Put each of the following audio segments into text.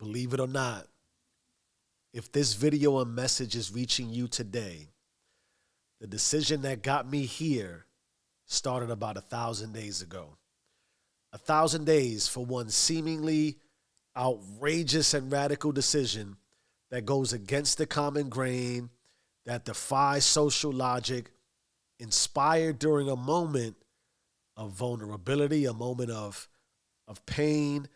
Believe it or not, if this video and message is reaching you today, the decision that got me here started about 1,000 days ago. 1,000 days for one seemingly outrageous and radical decision that goes against the common grain, that defies social logic, inspired during a moment of vulnerability, a moment of pain,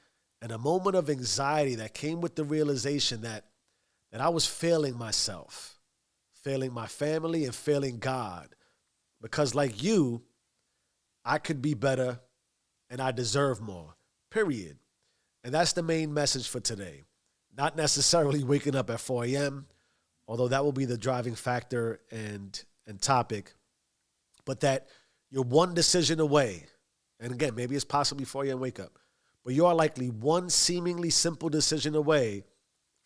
and a moment of anxiety that came with the realization that I was failing myself, failing my family, and failing God. Because like you, I could be better and I deserve more, period. And that's the main message for today. Not necessarily waking up at 4 a.m., although that will be the driving factor and topic, but that you're one decision away. And again, maybe it's possibly 4 a.m. wake up, but you are likely one seemingly simple decision away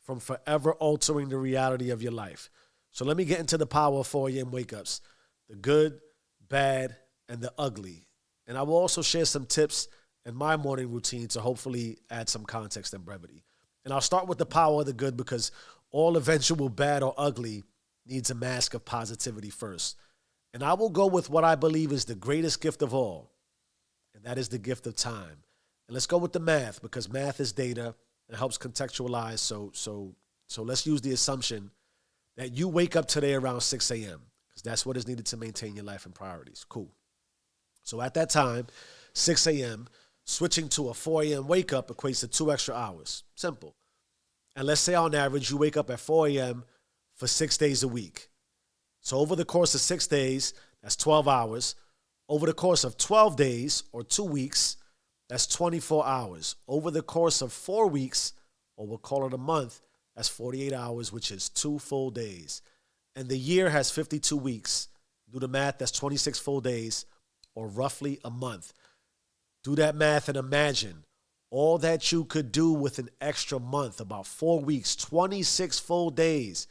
from forever altering the reality of your life. So let me get into the power of 4 a.m. wake-ups, the good, bad, and the ugly. And I will also share some tips in my morning routine to hopefully add some context and brevity. And I'll start with the power of the good because all eventual bad or ugly needs a mask of positivity first. And I will go with what I believe is the greatest gift of all, and that is the gift of time. And let's go with the math because math is data and helps contextualize. So let's use the assumption that you wake up today around 6 a.m. because that's what is needed to maintain your life and priorities. Cool. So at that time, 6 a.m., switching to a 4 a.m. wake up equates to 2 extra hours. Simple. And let's say on average, you wake up at 4 a.m. for 6 days a week. So over the course of 6 days, that's 12 hours. Over the course of 12 days or 2 weeks, that's 24 hours. Over the course of 4 weeks, or we'll call it a month, that's 48 hours, which is 2 full days. And the year has 52 weeks. Do the math, that's 26 full days, or roughly a month. Do that math and imagine all that you could do with an extra month, about 4 weeks, 26 full days.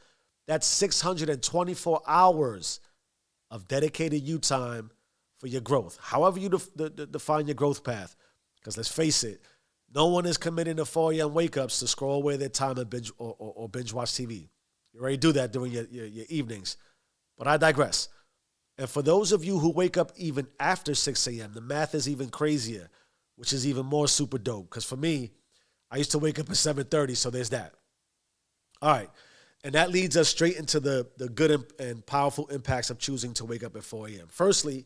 That's 624 hours of dedicated you time for your growth. However you define your growth path. Because let's face it, no one is committing to 4 a.m. wake-ups to scroll away their time and binge or binge watch TV. You already do that during your evenings. But I digress. And for those of you who wake up even after 6 a.m., the math is even crazier, which is even more super dope. Because for me, I used to wake up at 7:30, so there's that. All right. And that leads us straight into the good and powerful impacts of choosing to wake up at 4 a.m. Firstly,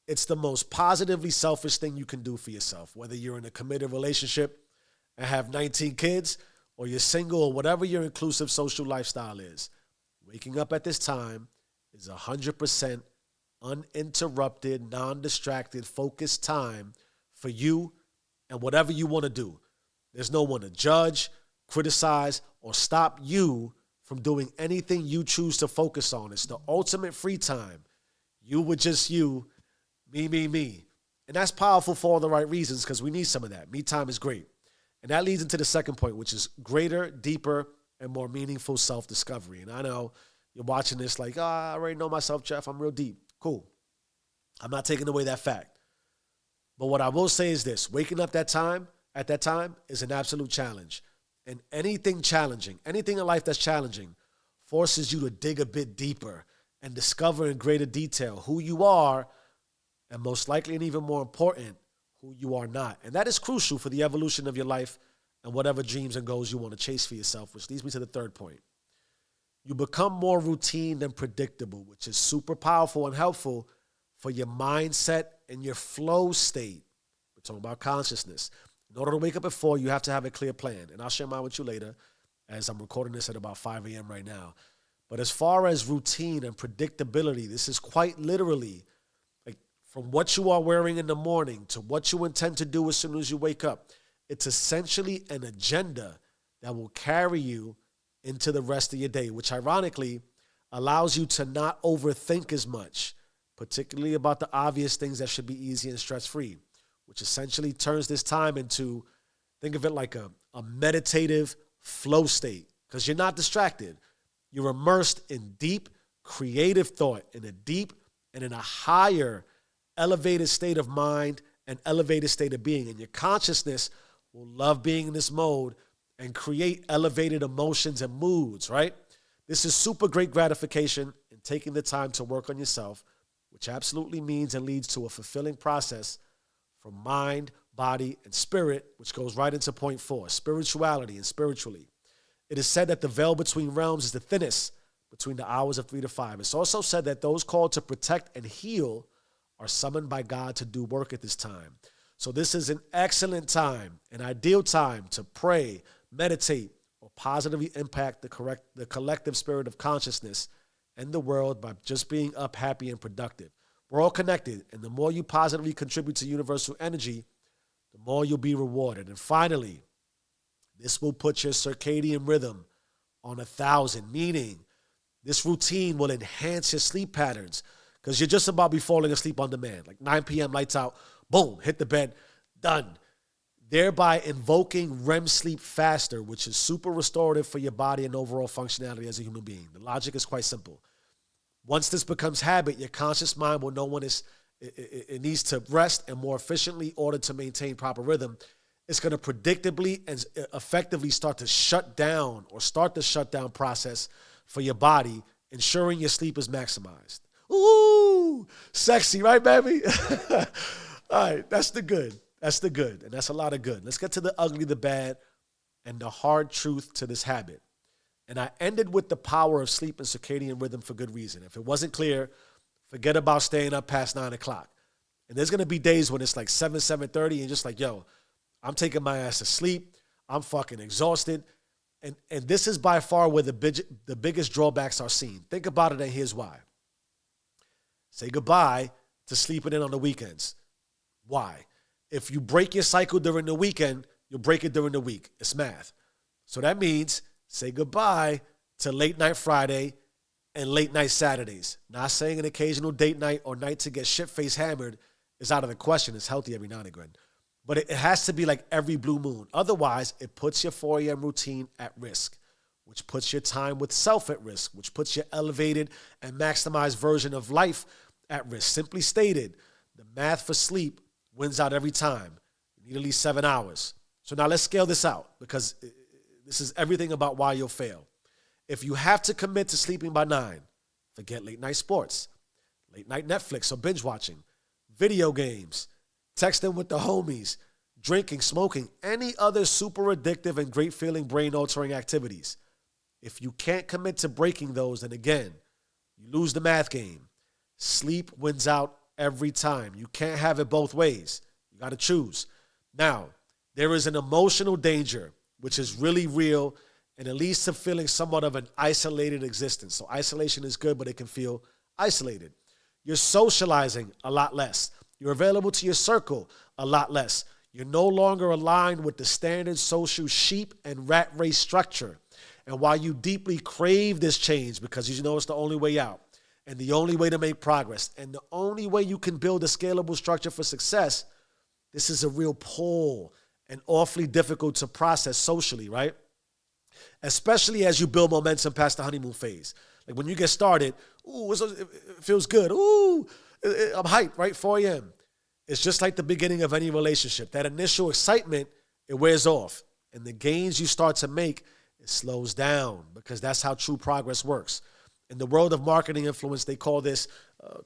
it's the most positively selfish thing you can do for yourself, whether you're in a committed relationship and have 19 kids or you're single or whatever your inclusive social lifestyle is. Waking up at this time is 100% uninterrupted, non-distracted, focused time for you and whatever you want to do. There's no one to judge, criticize, or stop you from doing anything you choose to focus on. It's the ultimate free time. You with just you, me. And that's powerful for all the right reasons because we need some of that. Me time is great. And that leads into the second point, which is greater, deeper, and more meaningful self-discovery. And I know you're watching this like, I already know myself, Jeff. I'm real deep. Cool. I'm not taking away that fact. But what I will say is this. Waking up at that time is an absolute challenge. And anything challenging, anything in life that's challenging forces you to dig a bit deeper and discover in greater detail who you are and most likely and even more important, who you are not. And that is crucial for the evolution of your life and whatever dreams and goals you want to chase for yourself, which leads me to the third point. You become more routine than predictable, which is super powerful and helpful for your mindset and your flow state. We're talking about consciousness. In order to wake up at 4, you have to have a clear plan. And I'll share mine with you later as I'm recording this at about 5 a.m. right now. But as far as routine and predictability, this is quite literally like from what you are wearing in the morning to what you intend to do as soon as you wake up. It's essentially an agenda that will carry you into the rest of your day, which ironically allows you to not overthink as much, particularly about the obvious things that should be easy and stress-free, which essentially turns this time into, think of it like a meditative flow state, because you're not distracted. You're immersed in deep, creative thought, in a deep and in a higher, elevated state of mind and elevated state of being. And your consciousness will love being in this mode and create elevated emotions and moods, right? This is super great gratification in taking the time to work on yourself, which absolutely means and leads to a fulfilling process from mind, body, and spirit, which goes right into point 4, spirituality and spiritually. It is said that the veil between realms is the thinnest between the hours of 3 to 5. It's also said that those called to protect and heal are summoned by God to do work at this time. So this is an excellent time, an ideal time to pray, meditate, or positively impact the collective spirit of consciousness and the world by just being up, happy, and productive. We're all connected, and the more you positively contribute to universal energy, the more you'll be rewarded. And finally, this will put your circadian rhythm on 1,000, meaning this routine will enhance your sleep patterns because you're just about to be falling asleep on demand. Like 9 p.m., lights out, boom, hit the bed, done. Thereby invoking REM sleep faster, which is super restorative for your body and overall functionality as a human being. The logic is quite simple. Once this becomes habit, your conscious mind will know when it needs to rest and more efficiently in order to maintain proper rhythm. It's going to predictably and effectively start the shutdown process for your body, ensuring your sleep is maximized. Ooh, sexy, right, baby? All right, that's the good. That's the good, and that's a lot of good. Let's get to the ugly, the bad, and the hard truth to this habit. And I ended with the power of sleep and circadian rhythm for good reason. If it wasn't clear, forget about staying up past 9 o'clock. And there's going to be days when it's like 7:30, and you're just like, yo, I'm taking my ass to sleep. I'm fucking exhausted. And this is by far where the biggest drawbacks are seen. Think about it, and here's why. Say goodbye to sleeping in on the weekends. Why? If you break your cycle during the weekend, you'll break it during the week. It's math. So that means say goodbye to late night Friday and late night Saturdays. Not saying an occasional date night or night to get shit-faced hammered is out of the question. It's healthy every now and again. But it has to be like every blue moon. Otherwise, it puts your 4 a.m. routine at risk, which puts your time with self at risk, which puts your elevated and maximized version of life at risk. Simply stated, the math for sleep wins out every time. You need at least 7 hours. So now let's scale this out because this is everything about why you'll fail. If you have to commit to sleeping by 9, forget late night sports, late night Netflix or binge watching, video games, texting with the homies, drinking, smoking, any other super addictive and great feeling brain altering activities. If you can't commit to breaking those, then again, you lose the math game. Sleep wins out every time. You can't have it both ways. You got to choose. Now, there is an emotional danger, which is really real, and it leads to feeling somewhat of an isolated existence. So isolation is good, but it can feel isolated. You're socializing a lot less. You're available to your circle a lot less. You're no longer aligned with the standard social sheep and rat race structure. And while you deeply crave this change because you know it's the only way out and the only way to make progress and the only way you can build a scalable structure for success, this is a real pull and awfully difficult to process socially, right? Especially as you build momentum past the honeymoon phase. Like when you get started, ooh, it feels good. Ooh, I'm hyped, right? 4 a.m. It's just like the beginning of any relationship. That initial excitement, it wears off. And the gains you start to make, it slows down because that's how true progress works. In the world of marketing influence, they call this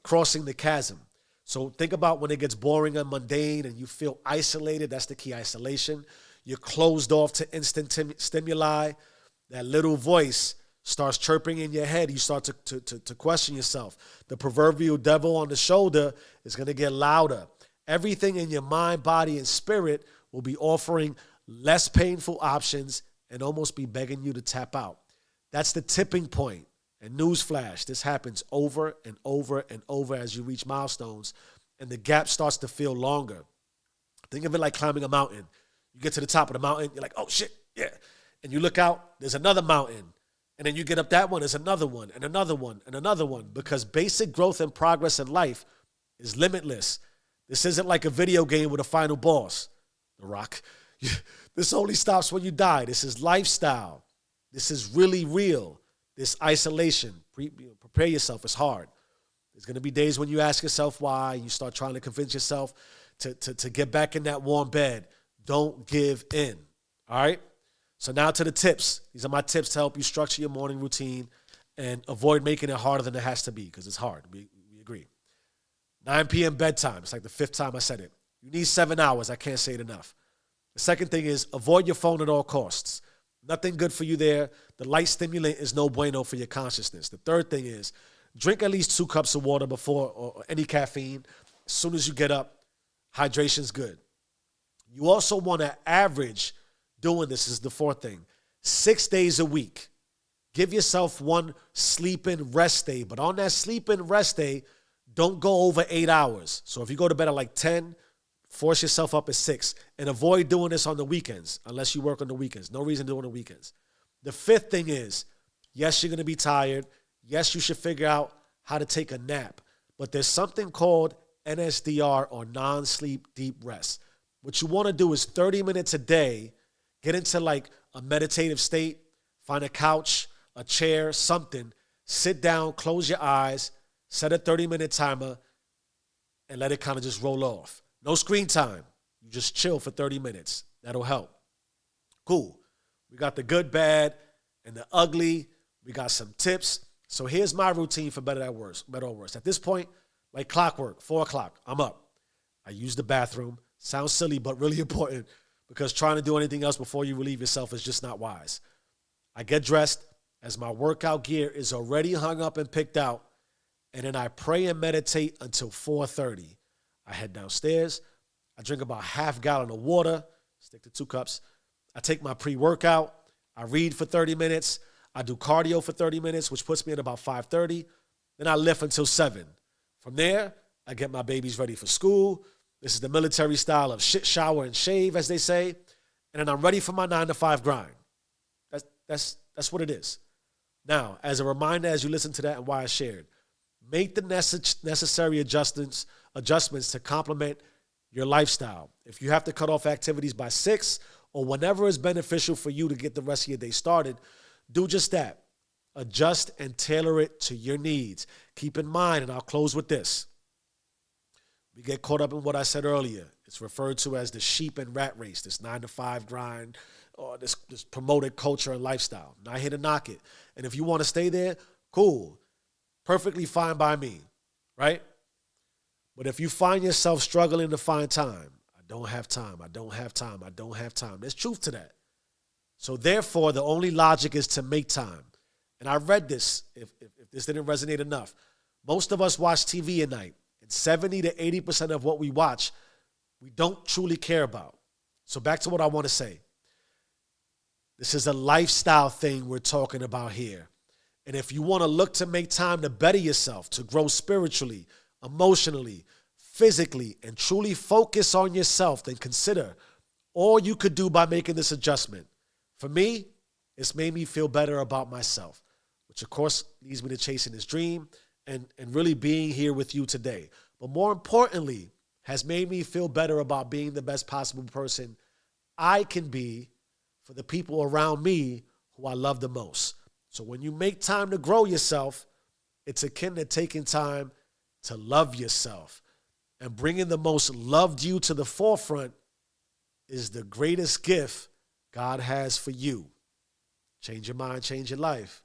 crossing the chasm. So think about when it gets boring and mundane and you feel isolated. That's the key, isolation. You're closed off to instant stimuli. That little voice starts chirping in your head. You start to question yourself. The proverbial devil on the shoulder is going to get louder. Everything in your mind, body, and spirit will be offering less painful options and almost be begging you to tap out. That's the tipping point. And newsflash, this happens over and over and over as you reach milestones, and the gap starts to feel longer. Think of it like climbing a mountain. You get to the top of the mountain, you're like, oh shit, yeah. And you look out, there's another mountain. And then you get up that one, there's another one, and another one, and another one. Because basic growth and progress in life is limitless. This isn't like a video game with a final boss, The Rock. This only stops when you die. This is lifestyle. This is really real. This isolation, prepare yourself, it's hard. There's going to be days when you ask yourself why, you start trying to convince yourself to get back in that warm bed. Don't give in, all right? So now to the tips. These are my tips to help you structure your morning routine and avoid making it harder than it has to be, because it's hard. We agree. 9 p.m. bedtime. It's like the 5th time I said it. You need 7 hours. I can't say it enough. The second thing is avoid your phone at all costs. Nothing good for you there. The light stimulant is no bueno for your consciousness. The third thing is drink at least 2 cups of water before, or any caffeine. As soon as you get up, hydration's good. You also want to average doing this, is the fourth thing, 6 days a week. Give yourself one sleep-in rest day. But on that sleep-in rest day, don't go over 8 hours. So if you go to bed at like 10, force yourself up at 6. And avoid doing this on the weekends unless you work on the weekends. No reason to do it on the weekends. The fifth thing is, yes, you're going to be tired. Yes, you should figure out how to take a nap. But there's something called NSDR, or non-sleep deep rest. What you want to do is 30 minutes a day, get into like a meditative state, find a couch, a chair, something, sit down, close your eyes, set a 30-minute timer, and let it kind of just roll off. No screen time. You just chill for 30 minutes. That'll help. Cool. We got the good, bad, and the ugly. We got some tips. So here's my routine for better or worse. At this point, like clockwork, 4 o'clock, I'm up. I use the bathroom. Sounds silly, but really important, because trying to do anything else before you relieve yourself is just not wise. I get dressed as my workout gear is already hung up and picked out, and then I pray and meditate until 4:30. I head downstairs. I drink about half gallon of water, stick to 2 cups. I take my pre-workout. I read for 30 minutes. I do cardio for 30 minutes, which puts me at about 5:30. Then I lift until 7. From there, I get my babies ready for school. This is the military style of shit, shower, and shave, as they say. And then I'm ready for my 9 to 5 grind. That's what it is. Now, as a reminder, as you listen to that and why I shared, make the necessary adjustments to complement your lifestyle. If you have to cut off activities by 6, or whenever is beneficial for you to get the rest of your day started, do just that. Adjust and tailor it to your needs. Keep in mind, and I'll close with this, we get caught up in what I said earlier. It's referred to as the sheep and rat race, this 9 to 5 grind, or this promoted culture and lifestyle. Not here to knock it. And if you want to stay there, cool. Perfectly fine by me, right? But if you find yourself struggling to find time, I don't have time, I don't have time, I don't have time. There's truth to that. So therefore, the only logic is to make time. And I read this, if this didn't resonate enough. Most of us watch TV at night. 70 to 80% of what we watch, we don't truly care about. So back to what I want to say. This is a lifestyle thing we're talking about here. And if you want to look to make time to better yourself, to grow spiritually, emotionally, physically, and truly focus on yourself, then consider all you could do by making this adjustment. For me, it's made me feel better about myself, which of course leads me to chasing this dream and really being here with you today. But more importantly, has made me feel better about being the best possible person I can be for the people around me who I love the most. So when you make time to grow yourself, it's akin to taking time to love yourself. And bringing the most loved you to the forefront is the greatest gift God has for you. Change your mind, change your life.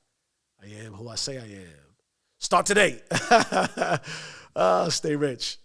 I am who I say I am. Start today. Stay rich.